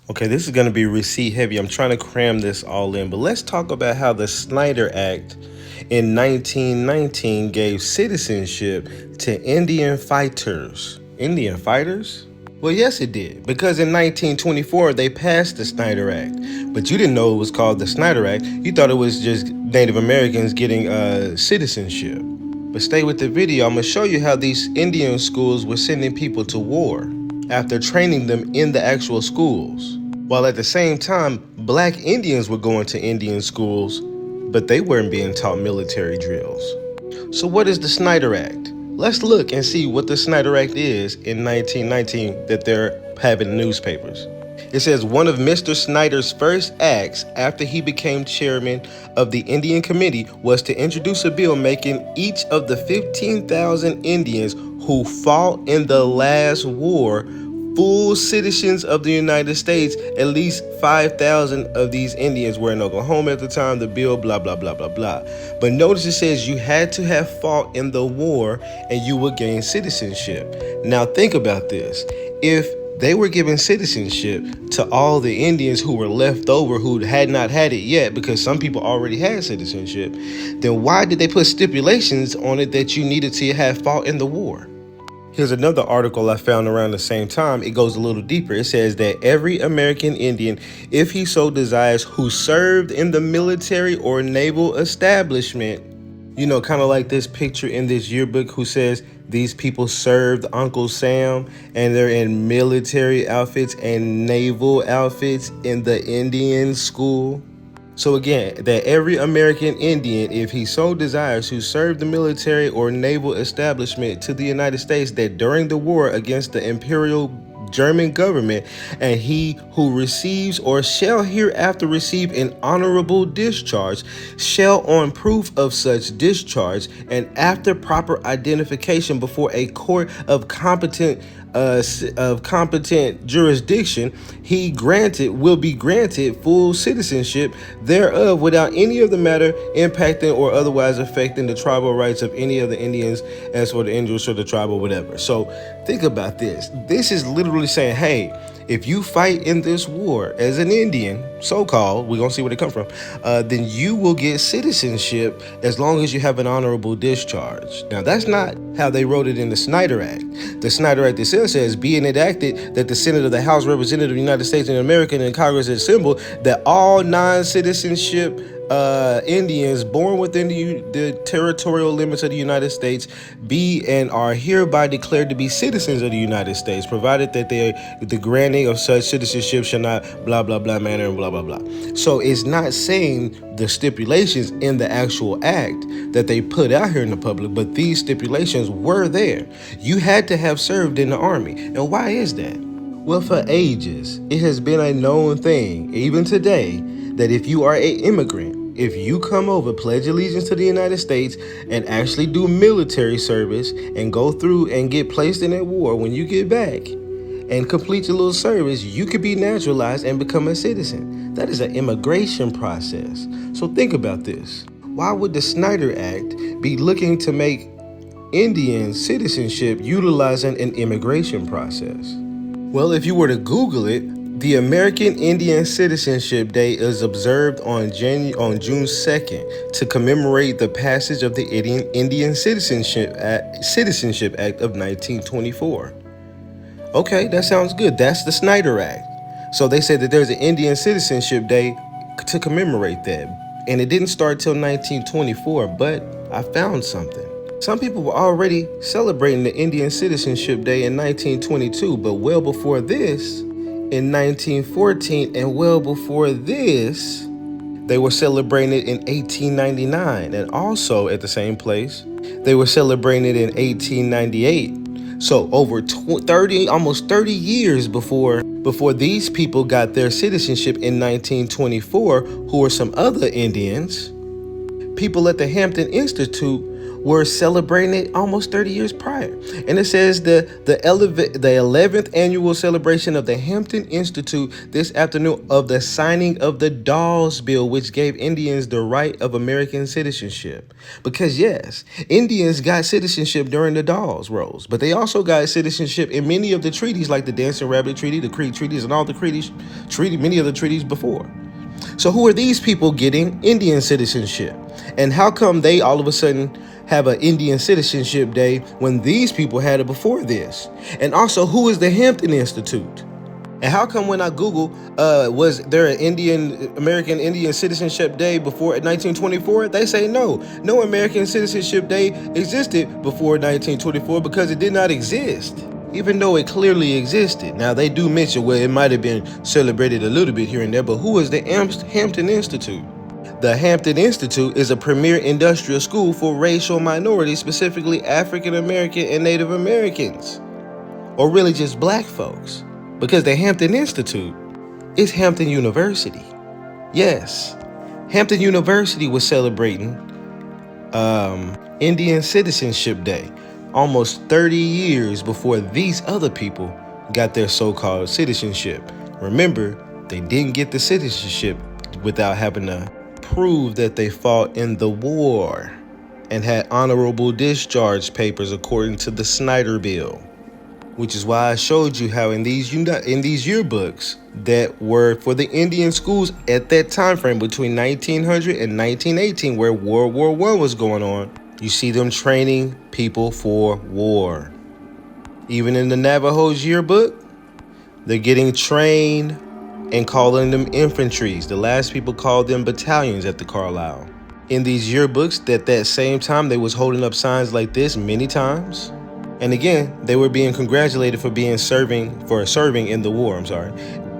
Okay, this is going to be receipt heavy. I'm trying to cram this all in, but let's talk about how the Snyder Act in 1919 gave citizenship to Indian fighters. Indian fighters? Well, yes, it did, because in 1924 they passed the Snyder Act, but you didn't know it was called the Snyder Act. You thought it was just Native Americans getting citizenship. But stay with the video. I'm going to show you how these Indian schools were sending people to war after training them in the actual schools. While at the same time, black Indians were going to Indian schools, but they weren't being taught military drills. So what is the Snyder Act? Let's look and see what the Snyder Act is in 1919 that they're having in newspapers. It says one of Mr. Snyder's first acts after he became chairman of the Indian Committee was to introduce a bill making each of the 15,000 Indians who fought in the last war full citizens of the United States. At least 5,000 of these Indians were in Oklahoma at the time, the bill, blah, blah, blah, blah, blah. But notice it says you had to have fought in the war and you would gain citizenship. Now think about this. If they were giving citizenship to all the Indians who were left over who had not had it yet, because some people already had citizenship, then why did they put stipulations on it that you needed to have fought in the war? Here's another article I found around the same time. It goes a little deeper. It says that every American Indian, if he so desires, who served in the military or naval establishment, kind of like this picture in this yearbook who says these people served Uncle Sam and they're in military outfits and naval outfits in the Indian school. So again, that every American Indian, if he so desires, who served the military or naval establishment to the United States, that during the war against the Imperial German government, and he who receives or shall hereafter receive an honorable discharge, shall on proof of such discharge and after proper identification before a court of competent jurisdiction, will be granted full citizenship thereof without any of the matter impacting or otherwise affecting the tribal rights of any of the Indians as for the interests of the tribe or whatever. So think about this. This is literally saying, hey, if you fight in this war as an Indian, so-called, we're going to see where they come from, then you will get citizenship as long as you have an honorable discharge. Now, that's not how they wrote it in the Snyder Act. The Snyder Act itself says, being enacted that the Senate of the House Representative of the United States in America and Congress assemble that all non-citizenship Indians born within the territorial limits of the United States be and are hereby declared to be citizens of the United States, provided that the granting of such citizenship shall not blah, blah, blah manner and blah, blah, blah. So it's not saying the stipulations in the actual act that they put out here in the public, but these stipulations were there. You had to have served in the army. And why is that? Well, for ages, it has been a known thing, even today, that if you are an immigrant, if you come over, pledge allegiance to the United States, and actually do military service and go through and get placed in that war, when you get back and complete your little service, you could be naturalized and become a citizen. That is an immigration process. So think about this. Why would the Snyder Act be looking to make Indian citizenship utilizing an immigration process? Well, if you were to Google it, the American Indian Citizenship Day is observed on June 2nd to commemorate the passage of the Indian Citizenship Act of 1924. Okay, that sounds good. That's the Snyder Act. So they said that there's an Indian Citizenship Day to commemorate that. And it didn't start till 1924, but I found something. Some people were already celebrating the Indian Citizenship Day in 1922, but well before this, in 1914, and well before this, they were celebrating it in 1899, and also at the same place, they were celebrating it in 1898. So over almost 30 years before these people got their citizenship in 1924, who were some other Indians, people at the Hampton Institute were celebrating it almost 30 years prior. And it says the 11th annual celebration of the Hampton Institute this afternoon of the signing of the Dawes Bill, which gave Indians the right of American citizenship. Because yes, Indians got citizenship during the Dawes Rolls, but they also got citizenship in many of the treaties, like the Dancing Rabbit Treaty, the Creek Treaties, and all the many of the treaties before. So who are these people getting Indian citizenship? And how come they all of a sudden have an Indian Citizenship Day when these people had it before this? And also, who is the Hampton Institute? And how come when I Google, was there an American Indian Citizenship Day before 1924? They say no American Citizenship Day existed before 1924 because it did not exist, even though it clearly existed. Now, they do mention, well, it might have been celebrated a little bit here and there, but who is the Hampton Institute? The Hampton Institute is a premier industrial school for racial minorities, specifically African American and Native Americans, or really just black folks, because the Hampton Institute is Hampton University. Yes, Hampton University was celebrating Indian Citizenship Day almost 30 years before these other people got their so-called citizenship. Remember, they didn't get the citizenship without having to prove that they fought in the war and had honorable discharge papers according to the Snyder Bill, which is why I showed you how in these yearbooks that were for the Indian schools at that time frame between 1900 and 1918, where World War I was going on, you see them training people for war. Even in the Navajo's yearbook, they're getting trained and calling them infantries. The last people called them battalions at the Carlisle. In these yearbooks, at that same time, they was holding up signs like this many times. And again, they were being congratulated for serving in the war,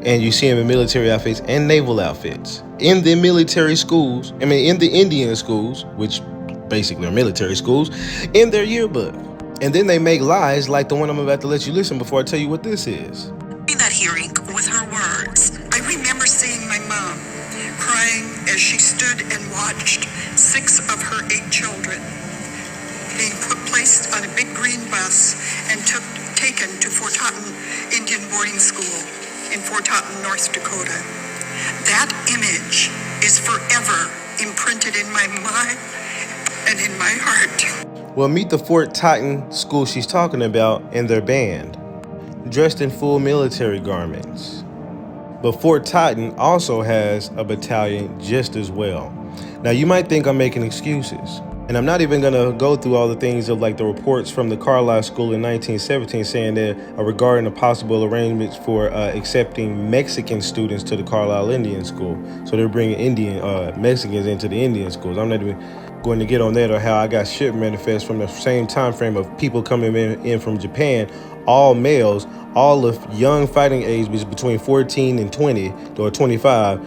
And you see them in military outfits and naval outfits. In the military schools, in the Indian schools, which basically are military schools, in their yearbook. And then they make lies like the one I'm about to let you listen before I tell you what this is. That hearing with her words. I remember seeing my mom crying as she stood and watched 6 of her 8 children being placed on a big green bus and taken to Fort Totten Indian Boarding School in Fort Totten, North Dakota. That image is forever imprinted in my mind and in my heart. Well, meet the Fort Totten school she's talking about and their band, dressed in full military garments. But Fort Totten also has a battalion just as well. Now, you might think I'm making excuses, and I'm not even going to go through all the things of like the reports from the Carlisle School in 1917 saying that regarding the possible arrangements for accepting Mexican students to the Carlisle Indian School. So they're bringing Mexicans into the Indian schools. I'm not even going to get on that, or how I got ship manifests from the same time frame of people coming in from Japan, all males, all of young fighting age between 14 and 20 or 25.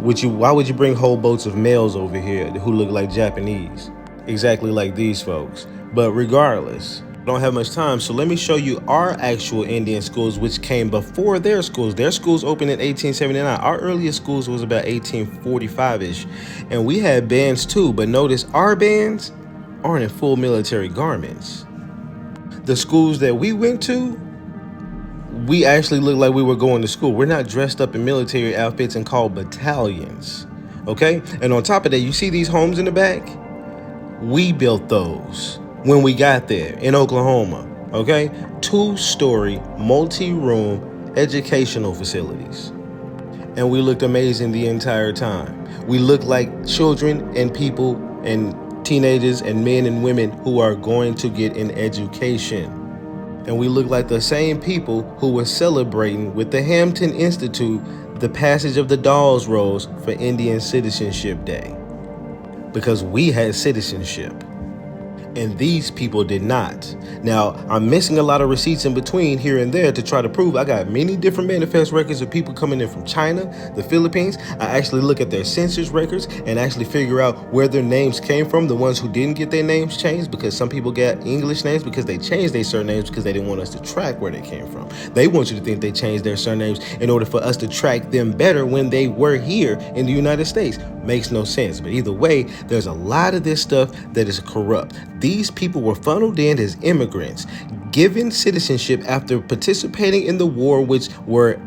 Why would you bring whole boats of males over here who look like Japanese? Exactly like these folks. But regardless, I don't have much time, so let me show you our actual Indian schools, which came before their schools. Their schools opened in 1879. Our earliest schools was about 1845-ish. And we had bands too, but notice our bands aren't in full military garments. The schools that we went to, we actually looked like we were going to school. We're not dressed up in military outfits and called battalions, okay? And on top of that, you see these homes in the back? We built those when we got there in Oklahoma, okay? 2-story, multi-room educational facilities. And we looked amazing the entire time. We looked like children and people and teenagers and men and women who are going to get an education. And we look like the same people who were celebrating with the Hampton Institute the passage of the Dawes Rolls for Indian Citizenship Day. Because we had citizenship. And these people did not. Now, I'm missing a lot of receipts in between here and there to try to prove. I got many different manifest records of people coming in from China, the Philippines. I actually look at their census records and actually figure out where their names came from, the ones who didn't get their names changed, because some people got English names because they changed their surnames because they didn't want us to track where they came from. They want you to think they changed their surnames in order for us to track them better when they were here in the United States. Makes no sense. But either way, there's a lot of this stuff that is corrupt. these people were funneled in as immigrants, given citizenship after participating in the war, which were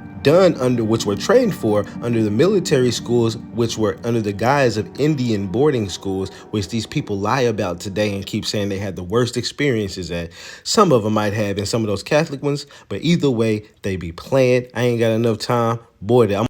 trained for under the military schools, which were under the guise of Indian boarding schools, which these people lie about today and keep saying they had the worst experiences at. Some of them might have in some of those Catholic ones, but either way, they be playing. I ain't got enough time. Boy, I'm